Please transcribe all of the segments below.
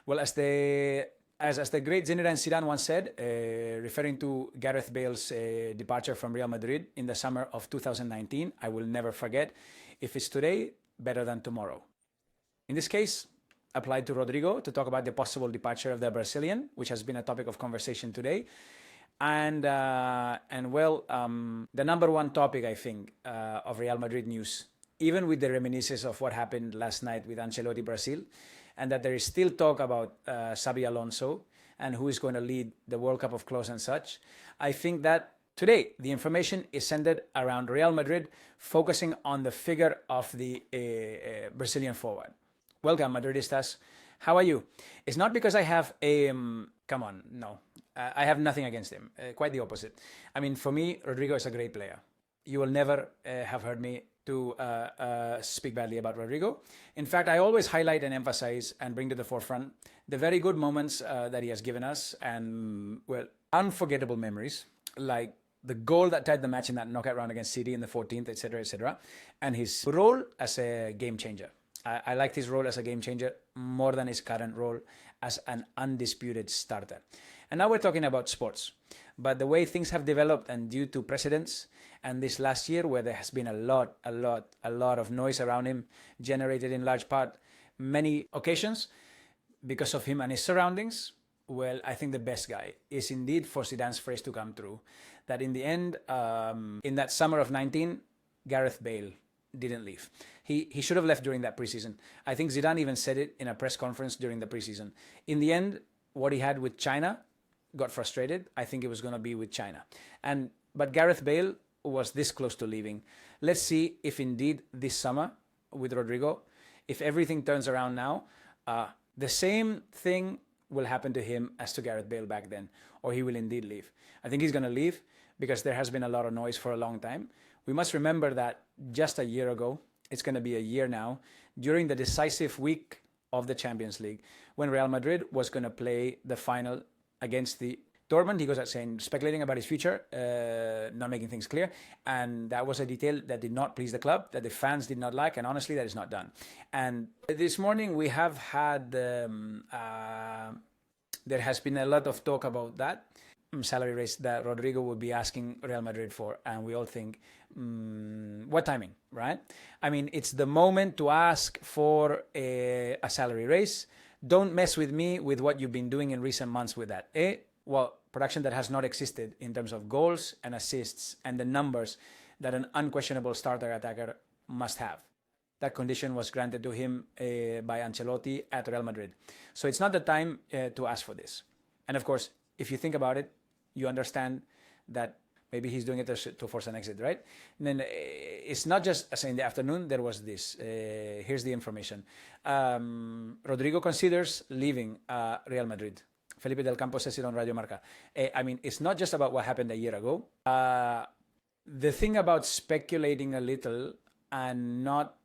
Well, as the great Zinedine Zidane once said, referring to Gareth Bale's departure from Real Madrid in the summer of 2019, I will never forget, if it's today, better than tomorrow. In this case, applied to Rodrygo to talk about the possible departure of the Brazilian, which has been a topic of conversation today. And well, the number one topic, I think, of Real Madrid news, even with the reminiscences of what happened last night with Ancelotti Brazil, and that there is still talk about Xabi Alonso and who is going to lead the World Cup of Clubs and such. I think that today the information is centered around Real Madrid, focusing on the figure of the Brazilian forward. Welcome, Madridistas. How are you? It's not because I have a... come on, no. I have nothing against him. Quite the opposite. I mean, for me, Rodrygo is a great player. You will never have heard me to speak badly about Rodrygo. In fact, I always highlight and emphasize and bring to the forefront the very good moments that he has given us, and, well, unforgettable memories, like the goal that tied the match in that knockout round against City in the 14th, etc., and his role as a game changer. I liked his role as a game changer more than his current role as an undisputed starter. And now we're talking about sports. But the way things have developed, and due to precedents, and this last year where there has been a lot of noise around him, generated in large part many occasions because of him and his surroundings, well, I think the best guy is indeed for Zidane's phrase to come true. That in the end, in that summer of 19, Gareth Bale didn't leave. He should have left during that preseason. I think Zidane even said it in a press conference during the preseason. In the end, what he had with China got frustrated. I think it was going to be with China. But Gareth Bale was this close to leaving. Let's see if indeed this summer with Rodrygo, if everything turns around now, the same thing will happen to him as to Gareth Bale back then, or he will indeed leave. I think he's going to leave because there has been a lot of noise for a long time. We must remember that just a year ago, it's going to be a year now, during the decisive week of the Champions League, when Real Madrid was going to play the final against the Dortmund. He goes out saying, speculating about his future, not making things clear. And that was a detail that did not please the club, that the fans did not like, and honestly, that is not done. And this morning, we have had, there has been a lot of talk about that salary raise that Rodrygo would be asking Real Madrid for. And we all think, what timing, right? I mean, it's the moment to ask for a salary raise. Don't mess with me with what you've been doing in recent months with that. Well, production that has not existed in terms of goals and assists and the numbers that an unquestionable starter attacker must have. That condition was granted to him by Ancelotti at Real Madrid. So it's not the time to ask for this. And of course, if you think about it, you understand that maybe he's doing it to force an exit, right? And then it's not just, as in the afternoon, there was this. Here's the information. Rodrygo considers leaving Real Madrid. Felipe del Campo says it on Radio Marca. I mean, it's not just about what happened a year ago. The thing about speculating a little and not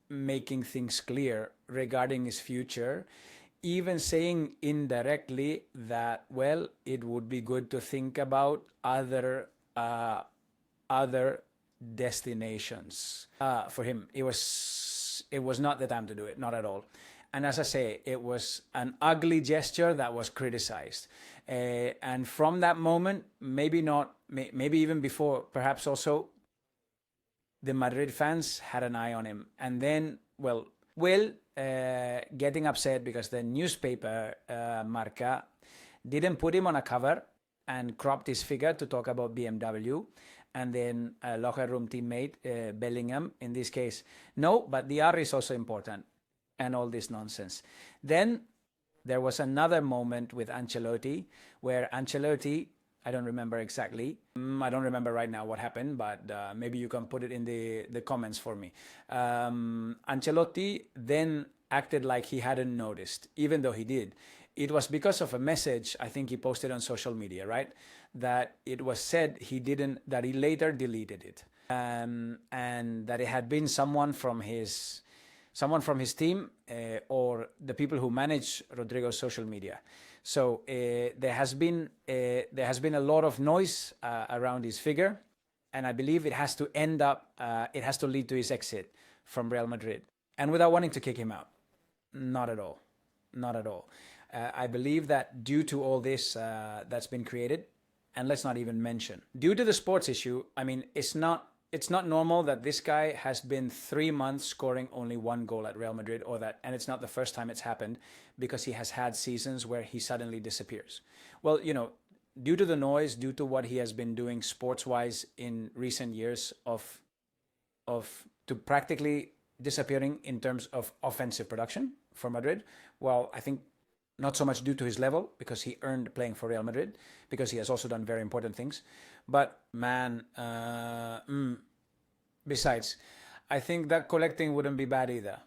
making things clear regarding his future, even saying indirectly that, well, it would be good to think about other destinations. For him, it was not the time to do it, not at all. And as I say, it was an ugly gesture that was criticized. And from that moment, maybe even before, perhaps also, the Madrid fans had an eye on him. And then, well, getting upset because the newspaper, Marca, didn't put him on a cover and cropped his figure to talk about BMW. And then a locker room teammate, Bellingham, in this case, no, but the R is also important. And all this nonsense. Then there was another moment with Ancelotti where Ancelotti, I don't remember exactly. I don't remember right now what happened, but maybe you can put it in the comments for me. Ancelotti then acted like he hadn't noticed, even though he did. It was because of a message I think he posted on social media, right? That it was said that he later deleted it. And that it had been someone from his team or the people who manage Rodrygo's social media. So there has been a lot of noise around his figure, and I believe it has to lead to his exit from Real Madrid. And without wanting to kick him out, not at all. I believe that due to all this that's been created, and let's not even mention, due to the sports issue, I mean, it's not normal that this guy has been 3 months scoring only 1 goal at Real Madrid, and it's not the first time it's happened, because he has had seasons where he suddenly disappears. Well, you know, due to the noise, due to what he has been doing sports-wise in recent years to practically disappearing in terms of offensive production for Madrid, well, I think not so much due to his level, because he earned playing for Real Madrid, because he has also done very important things. But man, besides, I think that collecting wouldn't be bad either.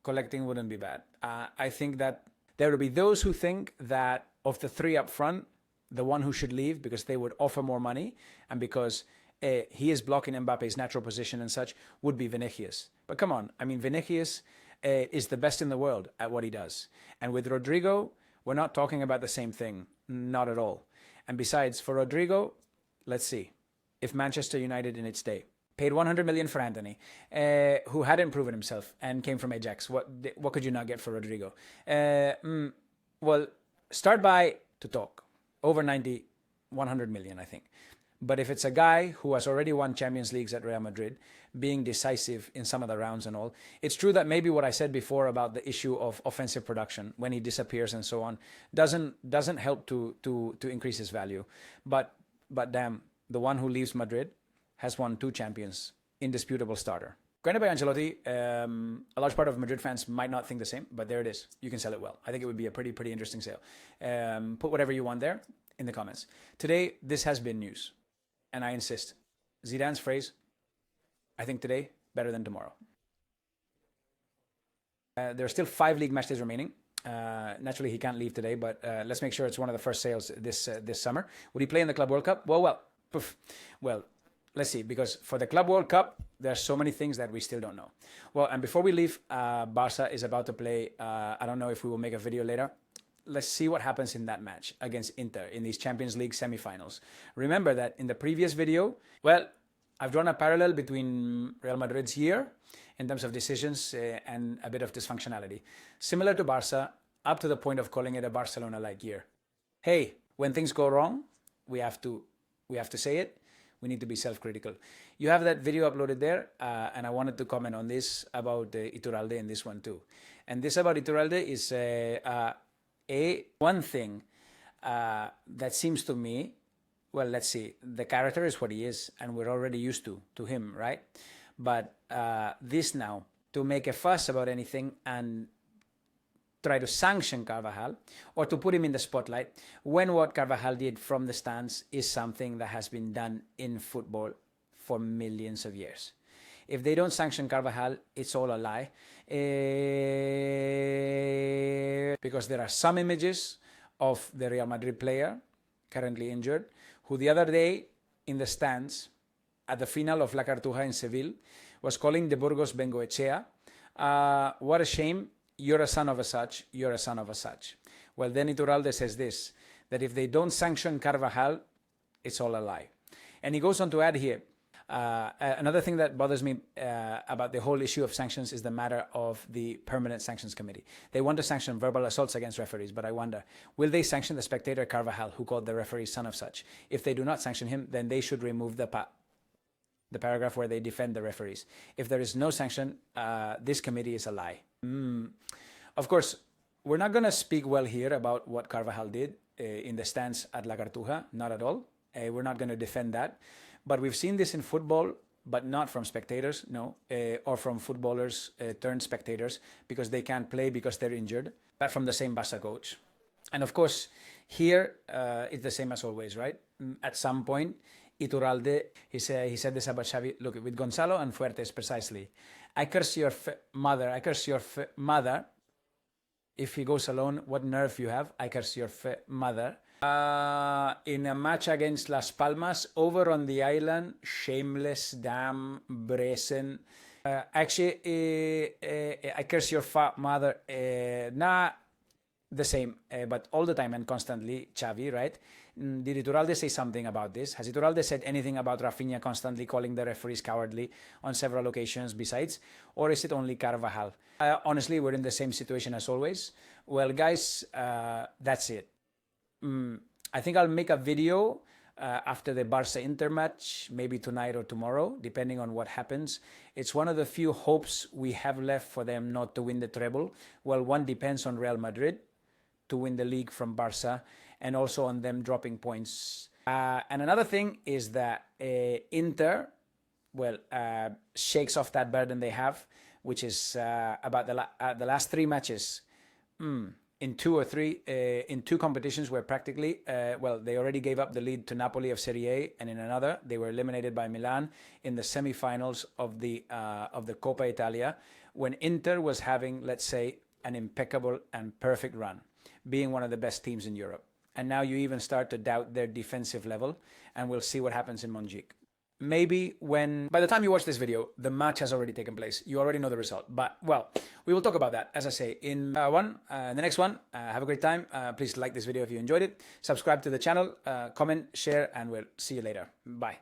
Collecting wouldn't be bad. I think that there will be those who think that of the 3 up front, the one who should leave because they would offer more money and because he is blocking Mbappe's natural position and such, would be Vinicius. But come on, I mean, Vinicius is the best in the world at what he does. And with Rodrygo, we're not talking about the same thing. Not at all. And besides, for Rodrygo, let's see. If Manchester United in its day paid 100 million for Anthony, who hadn't proven himself and came from Ajax, what could you not get for Rodrygo? Well, start by to talk. Over 90, 100 million, I think. But if it's a guy who has already won Champions Leagues at Real Madrid, being decisive in some of the rounds and all, it's true that maybe what I said before about the issue of offensive production, when he disappears and so on, doesn't help to increase his value. But damn, the one who leaves Madrid has won 2 champions, indisputable starter. Granted by Ancelotti, a large part of Madrid fans might not think the same, but there it is. You can sell it well. I think it would be a pretty interesting sale. Put whatever you want there in the comments. Today, this has been news. And I insist. Zidane's phrase, I think today, better than tomorrow. There are still 5 league match days remaining. Naturally, he can't leave today, but let's make sure it's one of the first sales this summer. Would he play in the Club World Cup? Well, let's see, because for the Club World Cup, there are so many things that we still don't know. Well, and before we leave, Barca is about to play, I don't know if we will make a video later. Let's see what happens in that match against Inter in these Champions League semifinals. Remember that in the previous video, well, I've drawn a parallel between Real Madrid's year in terms of decisions and a bit of dysfunctionality. Similar to Barca, up to the point of calling it a Barcelona-like year. Hey, when things go wrong, we have to say it. We need to be self-critical. You have that video uploaded there, and I wanted to comment on this about Iturralde in this one too. And this about Iturralde is one thing that seems to me, well, let's see, the character is what he is, and we're already used to him, right? But this now, to make a fuss about anything and try to sanction Carvajal or to put him in the spotlight when what Carvajal did from the stands is something that has been done in football for millions of years. If they don't sanction Carvajal, it's all a lie. Because there are some images of the Real Madrid player, currently injured, who the other day in the stands at the final of La Cartuja in Seville was calling De Burgos Bengoechea. What a shame. You're a son of a such, you're a son of a such. Well, then Iturralde says this, that if they don't sanction Carvajal, it's all a lie. And he goes on to add here, another thing that bothers me about the whole issue of sanctions is the matter of the Permanent Sanctions Committee. They want to sanction verbal assaults against referees, but I wonder, will they sanction the spectator Carvajal, who called the referee son of such? If they do not sanction him, then they should remove the paragraph where they defend the referees. If there is no sanction, this committee is a lie. Of course, we're not going to speak well here about what Carvajal did in the stands at La Cartuja, not at all. We're not going to defend that. But we've seen this in football, but not from spectators, no, or from footballers turned spectators because they can't play because they're injured, but from the same Barca coach. And of course, here it's the same as always, right? At some point, Iturralde, he said this about Xavi, look, with Gonzalo and Fuertes precisely. I curse your mother, I curse your mother. If he goes alone, what nerve you have, I curse your mother. In a match against Las Palmas, over on the island, shameless, damn, brazen. Actually, I curse your mother. Nah, the same, but all the time and constantly, Xavi, right? Did Iturralde say something about this? Has Iturralde said anything about Rafinha constantly calling the referees cowardly on several occasions besides? Or is it only Carvajal? Honestly, we're in the same situation as always. Well, guys, that's it. I think I'll make a video after the Barca-Inter match, maybe tonight or tomorrow, depending on what happens. It's one of the few hopes we have left for them not to win the treble. Well, one depends on Real Madrid to win the league from Barca, and also on them dropping points. And another thing is that Inter, well, shakes off that burden they have, which is about the last 3 matches. In 2 or 3, in 2 competitions where practically, well, they already gave up the lead to Napoli of Serie A, and in another, they were eliminated by Milan in the semi-finals of the Coppa Italia, when Inter was having, let's say, an impeccable and perfect run, being one of the best teams in Europe. And now you even start to doubt their defensive level, and we'll see what happens in Montjuic. Maybe by the time you watch this video, the match has already taken place. You already know the result. But, well, we will talk about that, as I say, in the next one. Have a great time. Please like this video if you enjoyed it. Subscribe to the channel, comment, share, and we'll see you later. Bye.